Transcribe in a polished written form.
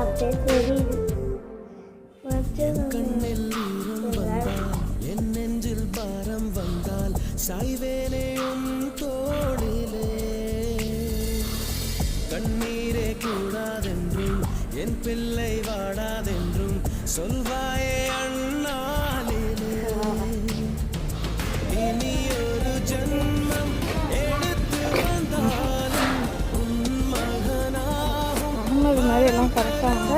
அப்படியே தெரியுது. என் நெஞ்சில் பாரம் வந்தால் சாய்வேனையும் தோளிலே கண்ணீரே கூடாதென்றும் என் பிள்ளை வாடாதென்றும் சொல்வாயே அண்ணாலிலே இனி ஒரு ஜன்மம் எடுத்து வந்தாலும் உன் மகனாகும் மாதிரி எல்லாம் கரெக்டாக